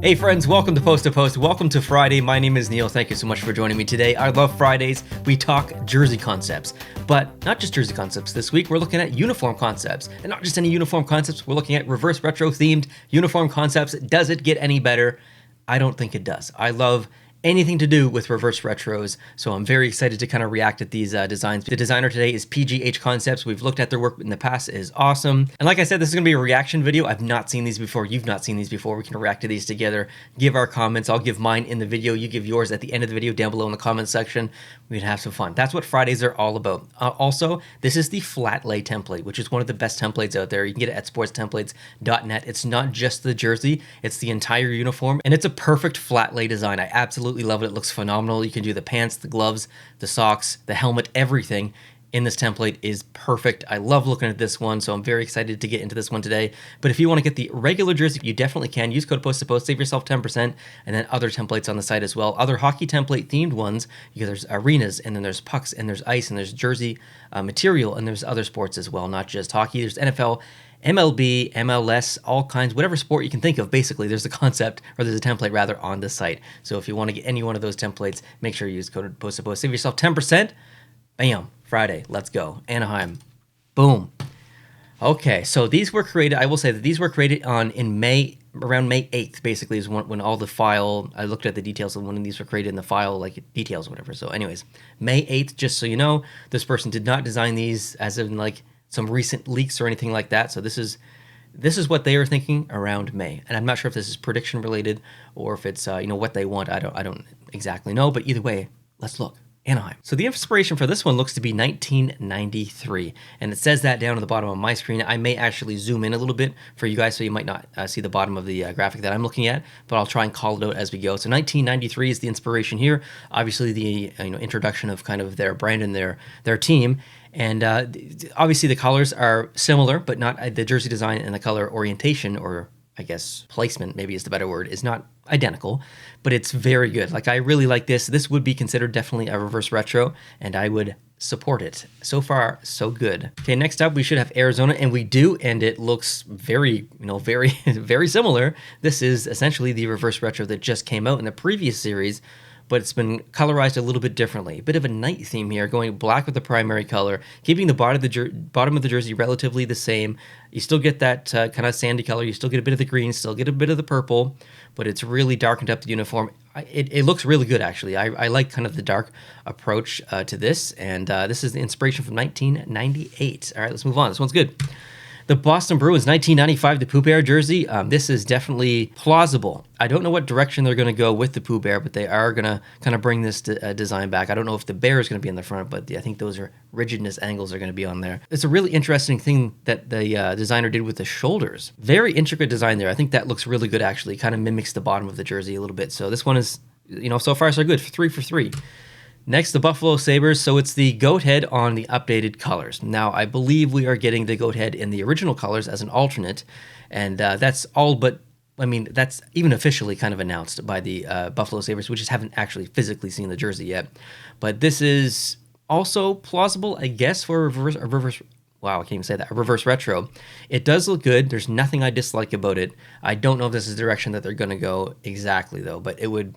Hey friends, welcome to Post to Post. Welcome to Friday. My name is Neil. Thank you so much for joining me today. I love Fridays. We talk jersey concepts, but not just jersey concepts. This week we're looking at uniform concepts, and not just any uniform concepts. We're looking at reverse retro themed uniform concepts. Does it get any better? I don't think it does. I love anything to do with reverse retros, so I'm very excited to kind of react at these designs. The designer today is PGH Concepts. We've looked at their work in the past. It is awesome. And like I said, this is going to be a reaction video. I've not seen these before. You've not seen these before. We can react to these together, give our comments. I'll give mine in the video. You give yours at the end of the video down below in the comments section. We'd have some fun. That's what Fridays are all about. Also, this is the flat lay template, which is one of the best templates out there. You can get it at sportstemplates.net. It's not just the jersey, it's the entire uniform, and it's a perfect flat lay design. I absolutely love it. It looks phenomenal. You can do the pants, the gloves, the socks, the helmet, everything in this template is perfect. I love looking at this one, so I'm very excited to get into this one today. But if you want to get the regular jersey, you definitely can. Use code POST2POST, save yourself 10%, and then other templates on the site as well. Other hockey template themed ones, there's arenas, and then there's pucks, and there's ice, and there's jersey material, and there's other sports as well, not just hockey. There's NFL, MLB, MLS, all kinds, whatever sport you can think of, basically, there's a concept, or there's a template rather, on the site. So if you want to get any one of those templates, make sure you use code POST2POST. Save yourself 10%. Bam. Friday. Let's go. Anaheim. Boom. Okay, so these were created, I will say that these were created in May, around May 8th, basically, is when all the file, I looked at the details of when these were created in the file, like details, whatever. So anyways, May 8th, just so you know, this person did not design these as in like some recent leaks or anything like that. So this is what they are thinking around May, and I'm not sure if this is prediction related or if it's what they want. I don't exactly know, but either way, let's look. Anaheim. So the inspiration for this one looks to be 1993, and it says that down at the bottom of my screen. I may actually zoom in a little bit for you guys, so you might not see the bottom of the graphic that I'm looking at, but I'll try and call it out as we go. So 1993 is the inspiration here. Obviously, the introduction of kind of their brand and their team. And obviously the colors are similar, but not the jersey design and the color orientation, or I guess placement maybe is the better word, is not identical, but it's very good. Like, I really like this. This would be considered definitely a reverse retro, and I would support it. So far, so good. Okay, next up we should have Arizona, and we do, and it looks very, very, very similar. This is essentially the reverse retro that just came out in the previous series, but it's been colorized a little bit differently. A bit of a night theme here, going black with the primary color, keeping the bottom of the jersey relatively the same. You still get that kind of sandy color, you still get a bit of the green, still get a bit of the purple, but it's really darkened up the uniform. It looks really good, actually. I like kind of the dark approach to this, and this is the inspiration from 1998. All right, let's move on. This one's good. The Boston Bruins 1995, the Pooh Bear jersey. This is definitely plausible. I don't know what direction they're going to go with the Pooh Bear, but they are going to kind of bring this design back. I don't know if the bear is going to be in the front, but I think those rigidness angles are going to be on there. It's a really interesting thing that the designer did with the shoulders. Very intricate design there. I think that looks really good, actually. Kind of mimics the bottom of the jersey a little bit. So this one is, so far so good. 3 for 3. Next, the Buffalo Sabres. So it's the goat head on the updated colors. Now, I believe we are getting the goat head in the original colors as an alternate, and that's all but, that's even officially kind of announced by the Buffalo Sabres. We just haven't actually physically seen the jersey yet. But this is also plausible, I guess, for a reverse wow, I can't even say that. A reverse retro. It does look good. There's nothing I dislike about it. I don't know if this is the direction that they're going to go exactly, though, but it would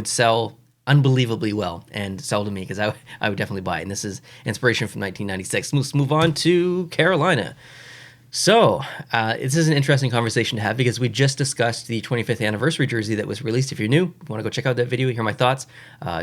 sell unbelievably well and sell to me, because I would definitely buy it. And this is inspiration from 1996. Let's move on to Carolina. So this is an interesting conversation to have, because we just discussed the 25th anniversary jersey that was released. If you're new, if you want to go check out that video, hear my thoughts,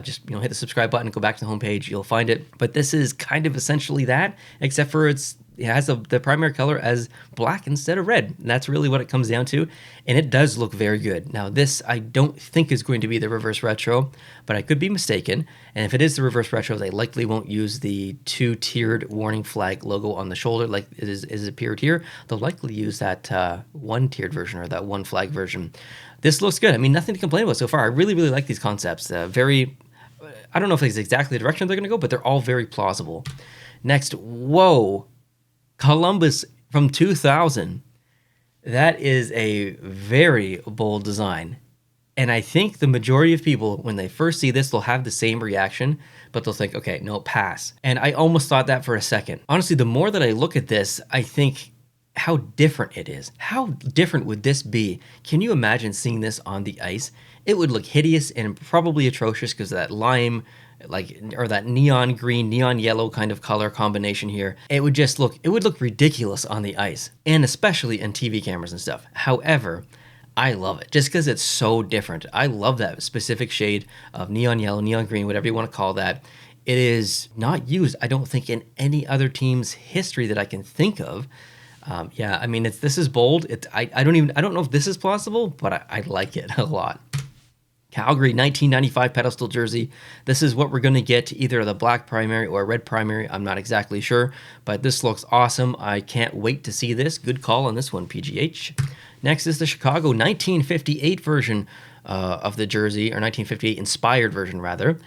just hit the subscribe button, go back to the homepage, you'll find it. But this is kind of essentially that, except for it has the primary color as black instead of red. And that's really what it comes down to. And it does look very good. Now, this I don't think is going to be the reverse retro, but I could be mistaken. And if it is the reverse retro, they likely won't use the 2-tiered warning flag logo on the shoulder like it is appeared here. They'll likely use that 1-tiered version, or that 1 flag version. This looks good. Nothing to complain about so far. I really, really like these concepts. I don't know if it's exactly the direction they're going to go, but they're all very plausible. Next, whoa. Columbus from 2000. That is a very bold design. And I think the majority of people, when they first see this, they'll have the same reaction, but they'll think, okay, no, pass. And I almost thought that for a second. Honestly, the more that I look at this, I think how different it is. How different would this be? Can you imagine seeing this on the ice? It would look hideous and probably atrocious because of that lime, or that neon green, neon yellow kind of color combination here. It would look ridiculous on the ice, and especially in TV cameras and stuff. However, I love it just because it's so different. I love that specific shade of neon yellow, neon green, whatever you want to call that. It is not used, I don't think, in any other team's history that I can think of. Yeah, I mean, this is bold. I don't know if this is possible, but I like it a lot. Calgary 1995 pedestal jersey. This is what we're going to get, either the black primary or a red primary. I'm not exactly sure, but this looks awesome. I can't wait to see this. Good call on this one, PGH. Next is the Chicago 1958 version of the jersey, or 1958 inspired version, rather.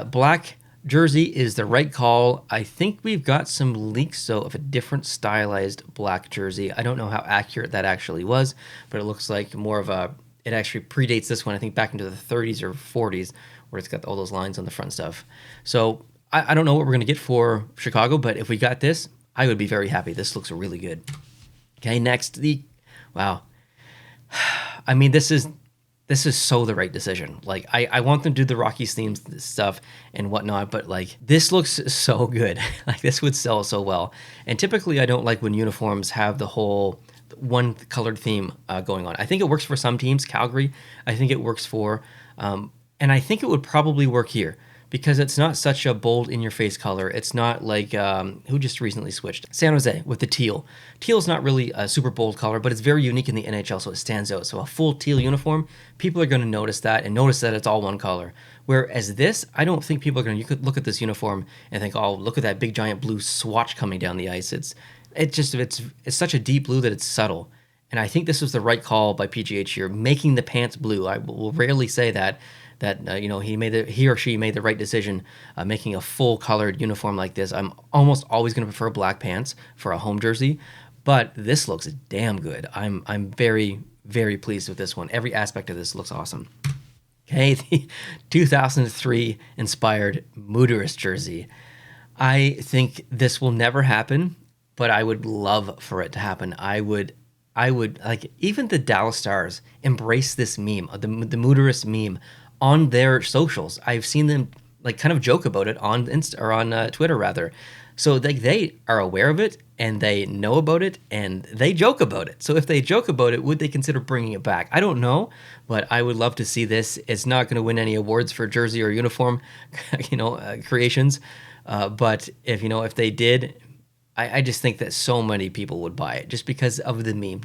Black jersey is the right call. I think we've got some leaks, though, of a different stylized black jersey. I don't know how accurate that actually was, but it looks like more of a... It actually predates this one, I think, back into the 30s or 40s, where it's got all those lines on the front stuff. So I don't know what we're going to get for Chicago, but if we got this, I would be very happy. This looks really good. Okay, next, wow. I mean, this is so the right decision. Like, I want them to do the Rockies themes stuff and whatnot, but like, this looks so good. Like, this would sell so well. And typically I don't like when uniforms have the whole one colored theme going on. I think it works for some teams. Calgary, I think it works for, and I think it would probably work here because it's not such a bold in-your-face color. It's not like, who just recently switched? San Jose with the teal. Teal's not really a super bold color, but it's very unique in the NHL, so it stands out. So a full teal uniform, people are going to notice that and notice that it's all one color. Whereas this, I don't think people are going to... You could look at this uniform and think, oh, look at that big giant blue swatch coming down the ice. It's such a deep blue that it's subtle. And I think this was the right call by PGH here, making the pants blue. I will rarely say that he or she made the right decision, making a full colored uniform like this. I'm almost always going to prefer black pants for a home jersey, but this looks damn good. I'm very, very pleased with this one. Every aspect of this looks awesome. Okay, the 2003 inspired Mooderus jersey. I think this will never happen, but I would love for it to happen. I would like, even the Dallas Stars embrace this meme, the Mooderus meme on their socials. I've seen them like kind of joke about it on Twitter rather. So they are aware of it and they know about it and they joke about it. So if they joke about it, would they consider bringing it back? I don't know, but I would love to see this. It's not going to win any awards for jersey or uniform, creations. But if they did, I just think that so many people would buy it just because of the meme.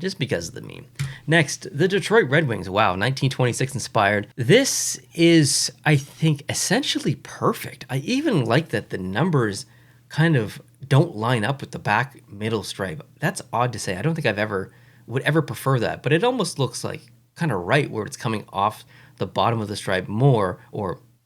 Next, the Detroit Red Wings. Wow, 1926 inspired. This is, I think, essentially perfect. I even like that the numbers kind of don't line up with the back middle stripe. That's odd to say. I don't think would ever prefer that, but it almost looks like kind of right where it's coming off the bottom of the stripe more,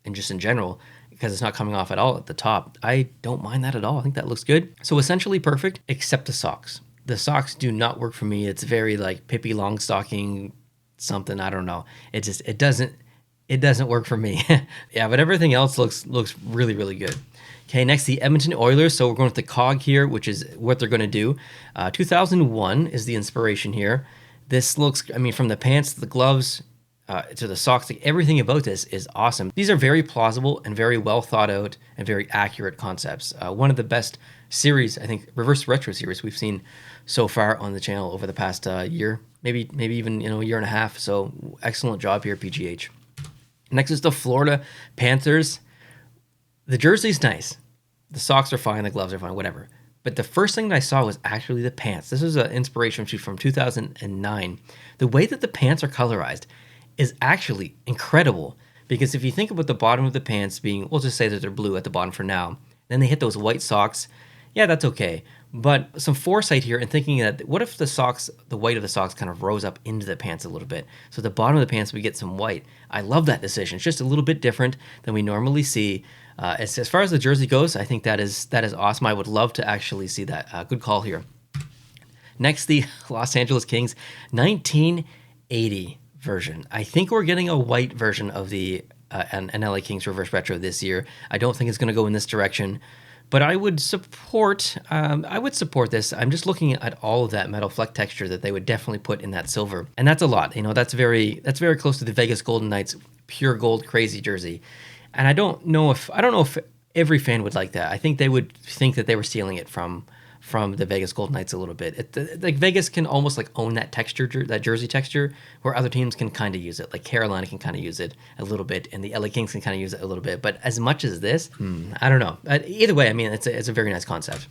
and just in general, because it's not coming off at all at the top. I don't mind that at all. I think that looks good. So essentially perfect, except the socks. The socks do not work for me. It's very like Pippi Longstocking something. I don't know. It doesn't work for me. Yeah, but everything else looks really, really good. Okay, next, the Edmonton Oilers. So we're going with the cog here, which is what they're going to do. 2001 is the inspiration here. This looks, from the pants to the gloves, to the socks, everything about this is awesome. These are very plausible and very well thought out and very accurate concepts. One of the best series, I think, reverse retro series we've seen so far on the channel over the past year, maybe even a year and a half. So excellent job here, PGH. Next is the Florida Panthers. The jersey's nice. The socks are fine. The gloves are fine. Whatever. But the first thing that I saw was actually the pants. This is an inspiration shoot from 2009. The way that the pants are colorized is actually incredible, because if you think about the bottom of the pants being, we'll just say that they're blue at the bottom for now, then they hit those white socks, yeah, that's okay. But some foresight here and thinking that, what if the white of the socks kind of rose up into the pants a little bit? So at the bottom of the pants, we get some white. I love that decision. It's just a little bit different than we normally see. As far as the jersey goes, I think that is awesome. I would love to actually see that. Good call here. Next, the Los Angeles Kings 1980 version. I think we're getting a white version of the an LA Kings reverse retro this year. I don't think it's going to go in this direction, But I would support this. I'm just looking at all of that metal fleck texture that they would definitely put in that silver, and that's a lot. That's very close to the Vegas Golden Knights pure gold crazy jersey, and I don't know if every fan would like that. I think they would think that they were stealing it from the Vegas Golden Knights a little bit. Like Vegas can almost like own that texture, that jersey texture, where other teams can kind of use it. Like Carolina can kind of use it a little bit, and the LA Kings can kind of use it a little bit. But as much as this, I don't know. Either way, I mean, it's a very nice concept.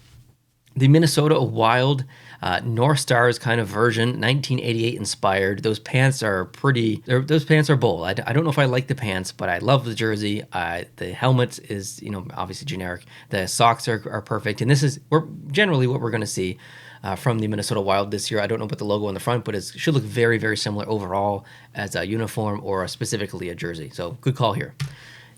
The Minnesota Wild North Stars kind of version, 1988 inspired. Those pants are those pants are bold. I don't know if I like the pants, but I love the jersey. The helmet is, obviously generic. The socks are perfect. And this is generally what we're going to see from the Minnesota Wild this year. I don't know about the logo on the front, but it should look very, very similar overall as a uniform or specifically a jersey. So good call here.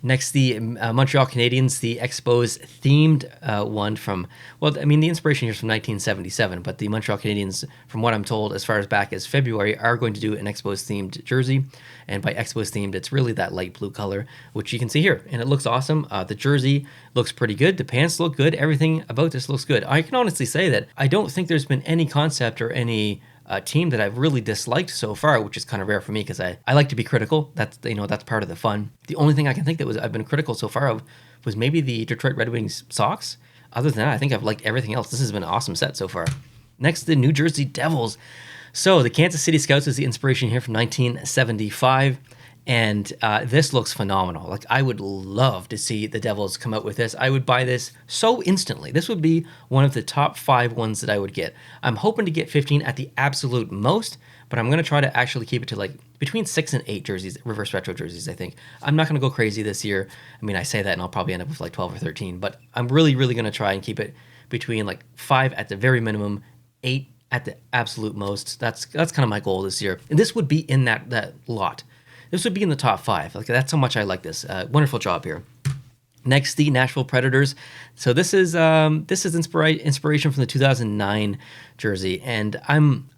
Next, the Montreal Canadiens, the Expos themed one from, the inspiration here is from 1977, but the Montreal Canadiens, from what I'm told, as far as back as February, are going to do an Expos themed jersey. And by Expos themed, it's really that light blue color, which you can see here. And it looks awesome. The jersey looks pretty good. The pants look good. Everything about this looks good. I can honestly say that I don't think there's been any concept or any team that I've really disliked so far, which is kind of rare for me because I like to be critical. That's part of the fun. The only thing I can think that I've been critical so far of was maybe the Detroit Red Wings socks. Other than that, I think I've liked everything else. This has been an awesome set so far. Next, the New Jersey Devils. So the Kansas City Scouts is the inspiration here from 1975. And this looks phenomenal. Like, I would love to see the Devils come out with this. I would buy this so instantly. This would be one of the top 5 ones that I would get. I'm hoping to get 15 at the absolute most, but I'm going to try to actually keep it to like between 6 and 8 jerseys, reverse retro jerseys, I think. I'm not going to go crazy this year. I mean, I say that and I'll probably end up with like 12 or 13, but I'm really, really going to try and keep it between like 5 at the very minimum, 8 at the absolute most. That's kind of my goal this year. And this would be in that lot. This would be in the top 5. Like, that's how much I like this. Wonderful job here. Next, the Nashville Predators. So this is inspiration from the 2009 jersey, and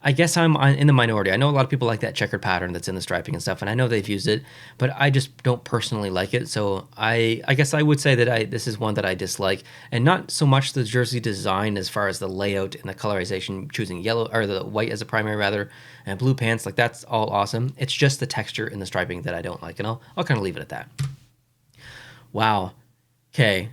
I guess I'm in the minority. I know a lot of people like that checkered pattern that's in the striping and stuff, and I know they've used it, but I just don't personally like it. So I guess I would say that this is one that I dislike, and not so much the jersey design as far as the layout and the colorization, choosing yellow or the white as a primary rather, and blue pants. Like, that's all awesome. It's just the texture and the striping that I don't like, and I'll kind of leave it at that. Wow. Okay,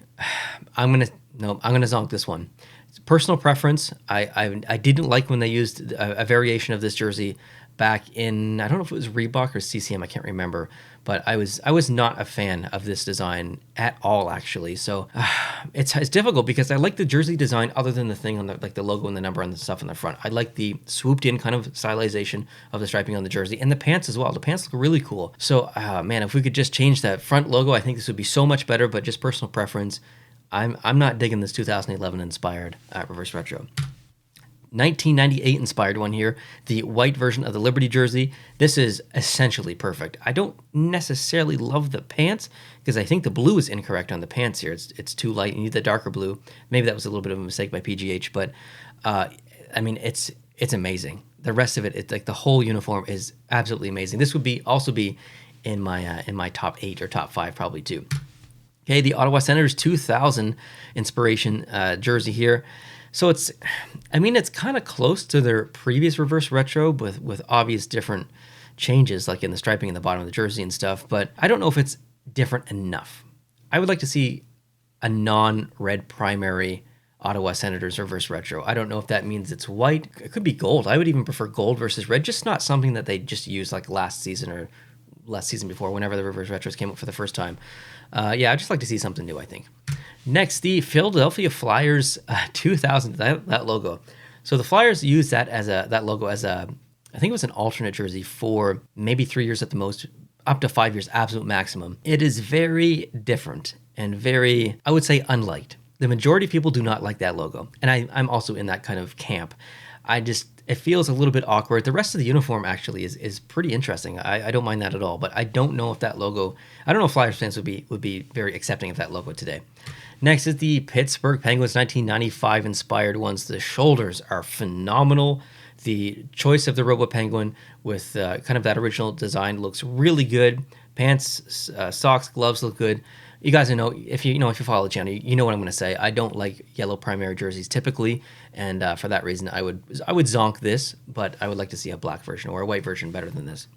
I'm gonna zonk this one. It's personal preference. I didn't like when they used a variation of this jersey back in, I don't know if it was Reebok or CCM, I can't remember, but I was not a fan of this design at all, actually. So it's difficult because I like the jersey design other than the thing on the logo and the number and the stuff on the front. I like the swooped in kind of stylization of the striping on the jersey and the pants as well. The pants look really cool. So man, if we could just change that front logo, I think this would be so much better, but just personal preference. I'm not digging this 2011 inspired reverse retro. 1998 inspired one here, the white version of the Liberty jersey. This is essentially perfect. I don't necessarily love the pants because I think the blue is incorrect on the pants here. It's too light. You need the darker blue. Maybe that was a little bit of a mistake by PGH, but I mean, it's amazing. The rest of it, it's like the whole uniform is absolutely amazing. This would also be in my top 8 or top 5 probably too. Okay, the Ottawa Senators 2000 inspiration jersey here. So it's kind of close to their previous reverse retro with obvious different changes, like in the striping in the bottom of the jersey and stuff, but I don't know if it's different enough. I would like to see a non-red primary Ottawa Senators reverse retro. I don't know if that means it's white. It could be gold. I would even prefer gold versus red, just not something that they just used like last season or last season before, whenever the reverse retros came up for the first time. I'd just like to see something new, I think. Next, the Philadelphia Flyers 2000, that logo. So the Flyers used that logo as I think it was an alternate jersey for maybe 3 years at the most, up to 5 years, absolute maximum. It is very different and very, I would say, unliked. The majority of people do not like that logo, and I'm also in that kind of camp. It feels a little bit awkward. The rest of the uniform actually is pretty interesting. I don't mind that at all, but I don't know if that logo, I don't know if Flyers fans would be very accepting of that logo today. Next is the Pittsburgh Penguins 1995 inspired ones. The shoulders are phenomenal. The choice of the Robo Penguin with kind of that original design looks really good. Pants, socks, gloves look good. You guys know, if you follow the channel, you know what I'm going to say. I don't like yellow primary jerseys typically, and for that reason, I would zonk this, but I would like to see a black version or a white version better than this.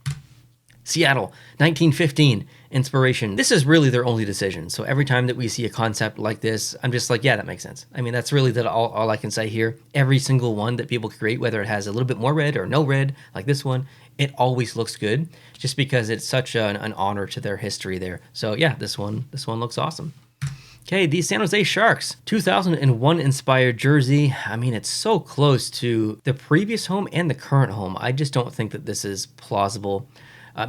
Seattle, 1915, inspiration. This is really their only decision. So every time that we see a concept like this, I'm just like, yeah, that makes sense. I mean, that's really all I can say here. Every single one that people create, whether it has a little bit more red or no red, like this one, it always looks good, just because it's such an honor to their history there. So yeah, this one looks awesome. Okay, the San Jose Sharks, 2001 inspired jersey. I mean, it's so close to the previous home and the current home. I just don't think that this is plausible.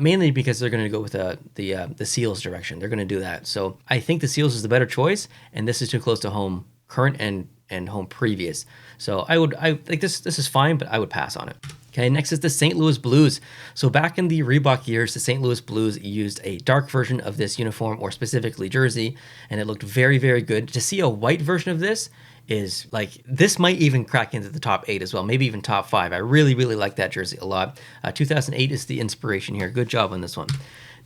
Mainly because they're going to go with the Seals direction. They're going to do that. So I think the Seals is the better choice, and this is too close to home current and home previous. So I think this is fine, but I would pass on it. Okay, next is the St. Louis Blues. So back in the Reebok years, the St. Louis Blues used a dark version of this uniform, or specifically jersey, and it looked very, very good. To see a white version of this is like, this might even crack into the top 8 as well, maybe even top 5. I really, really like that jersey a lot. 2008 is the inspiration here. Good job on this one.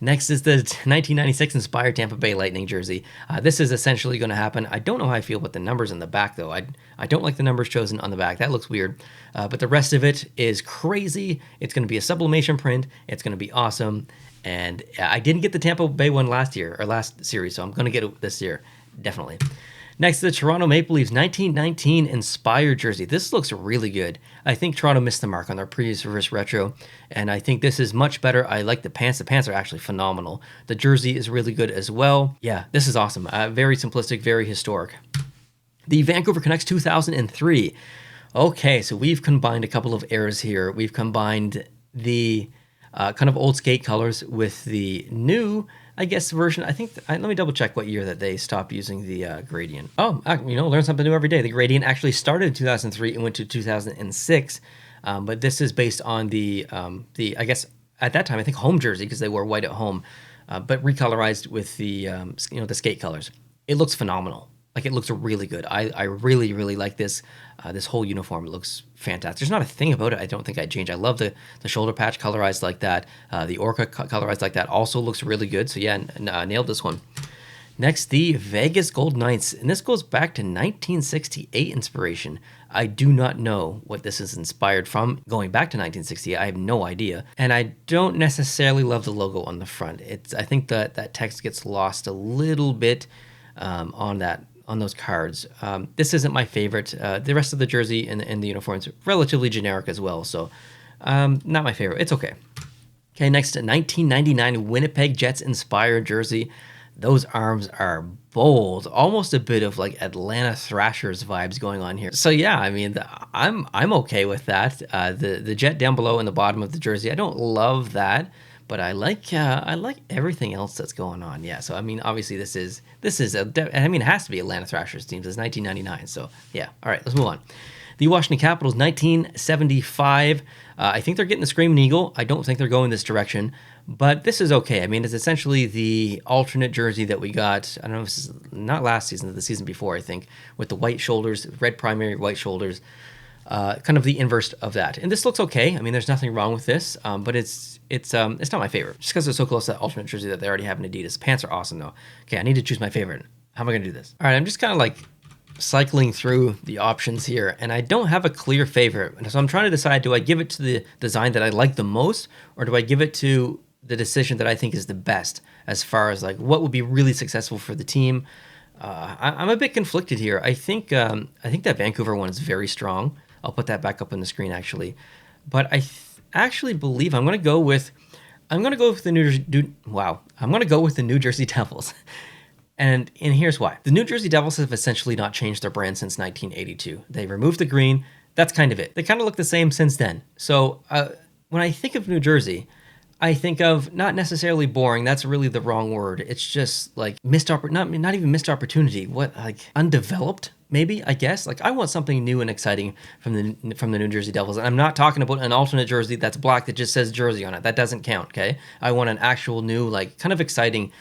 Next is the 1996 inspired Tampa Bay Lightning jersey. This is essentially going to happen. I don't know how I feel about the numbers in the back, though. I don't like the numbers chosen on the back. That looks weird. But the rest of it is crazy. It's going to be a sublimation print. It's going to be awesome. And I didn't get the Tampa Bay one last series, so I'm going to get it this year, definitely. Next, the Toronto Maple Leafs 1919 inspired jersey. This looks really good. I think Toronto missed the mark on their previous reverse retro, and I think this is much better. I like the pants. The pants are actually phenomenal. The jersey is really good as well. Yeah, this is awesome. Very simplistic, very historic. The Vancouver Canucks 2003. Okay, so we've combined a couple of eras here. We've combined the kind of old skate colors with the new, I guess, version. I think, let me double check what year that they stopped using the gradient. Oh, learn something new every day. The gradient actually started in 2003 and went to 2006. But this is based on the I guess at that time, I think home jersey, because they wore white at home, but recolorized with the, the skate colors. It looks phenomenal. Like, it looks really good. I really, really like this. This whole uniform looks fantastic. There's not a thing about it I don't think I'd change. I love the shoulder patch colorized like that. The Orca colorized like that also looks really good. So yeah, nailed this one. Next, the Vegas Gold Knights. And this goes back to 1968 inspiration. I do not know what this is inspired from. Going back to 1968, I have no idea. And I don't necessarily love the logo on the front. I think that text gets lost a little bit on those cards. This isn't my favorite. The rest of the jersey and the uniforms are relatively generic as well, so not my favorite. It's okay. Okay, next, 1999 Winnipeg Jets inspired jersey. Those arms are bold, almost a bit of like Atlanta Thrashers vibes going on here. So yeah, I mean, I'm okay with that. The jet down below in the bottom of the jersey, I don't love that, but I like everything else that's going on. Yeah, so I mean, obviously this is it has to be Atlanta Thrashers teams. It's 1999, so yeah. All right, let's move on. The Washington Capitals 1975. I think they're getting the Screaming Eagle. I don't think they're going this direction, but this is okay. I mean, it's essentially the alternate jersey that we got. I don't know if this is not last season, the season before, I think, with the white shoulders, red primary, white shoulders. Kind of the inverse of that. And this looks okay. I mean, there's nothing wrong with this, but it's not my favorite, just because it's so close to that alternate jersey that they already have in Adidas. Pants are awesome, though. Okay, I need to choose my favorite. How am I going to do this? All right, I'm just kind of like cycling through the options here, and I don't have a clear favorite. So I'm trying to decide, do I give it to the design that I like the most, or do I give it to the decision that I think is the best as far as like what would be really successful for the team? I'm a bit conflicted here. I think that Vancouver one is very strong. I'll put that back up on the screen actually, but I actually believe I'm going to go with the New Jersey Devils. And here's why. The New Jersey Devils have essentially not changed their brand since 1982. They removed the green. That's kind of it. They kind of look the same since then. So when I think of New Jersey, I think of not necessarily boring. That's really the wrong word. It's just like not even missed opportunity. What, like undeveloped? Maybe, I guess. Like, I want something new and exciting from the New Jersey Devils. And I'm not talking about an alternate jersey that's black that just says Jersey on it. That doesn't count, okay? I want an actual new, like, kind of exciting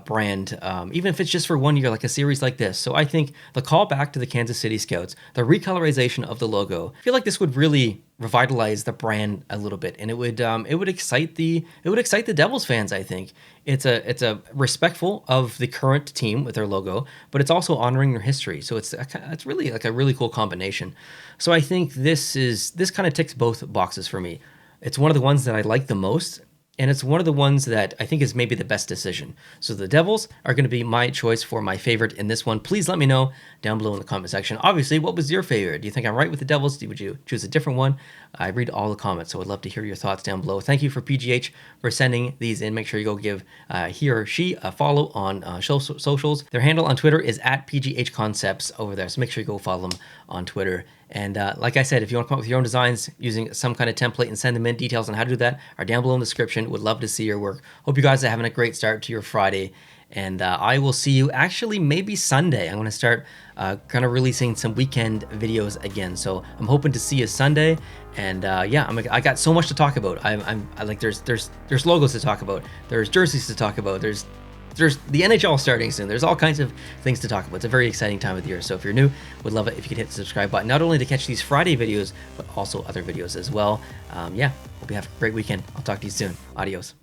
brand, even if it's just for 1 year, like a series like this. So I think the call back to the Kansas City Scouts, the recolorization of the logo, I feel like this would really revitalize the brand a little bit, and it would excite the Devils fans, I think. it's a respectful of the current team with their logo, but it's also honoring their history. So it's really like a really cool combination. So I think this kind of ticks both boxes for me. It's one of the ones that I like the most, and it's one of the ones that I think is maybe the best decision. So the Devils are going to be my choice for my favorite in this one. Please let me know down below in the comment section. Obviously, what was your favorite? Do you think I'm right with the Devils? Would you choose a different one? I read all the comments, so I'd love to hear your thoughts down below. Thank you for PGH for sending these in. Make sure you go give he or she a follow on socials. Their handle on Twitter is @PGHconcepts over there, so make sure you go follow them on Twitter. And like I said, if you want to come up with your own designs using some kind of template and send them in, details on how to do that are down below in the description. Would love to see your work. Hope you guys are having a great start to your Friday. And I will see you actually maybe Sunday. I'm going to start kind of releasing some weekend videos again. So I'm hoping to see you Sunday. And yeah, I got so much to talk about. I like there's logos to talk about. There's jerseys to talk about. There's the NHL starting soon. There's all kinds of things to talk about. It's a very exciting time of the year. So if you're new, would love it if you could hit the subscribe button, not only to catch these Friday videos, but also other videos as well. Yeah, hope you have a great weekend. I'll talk to you soon. Adios.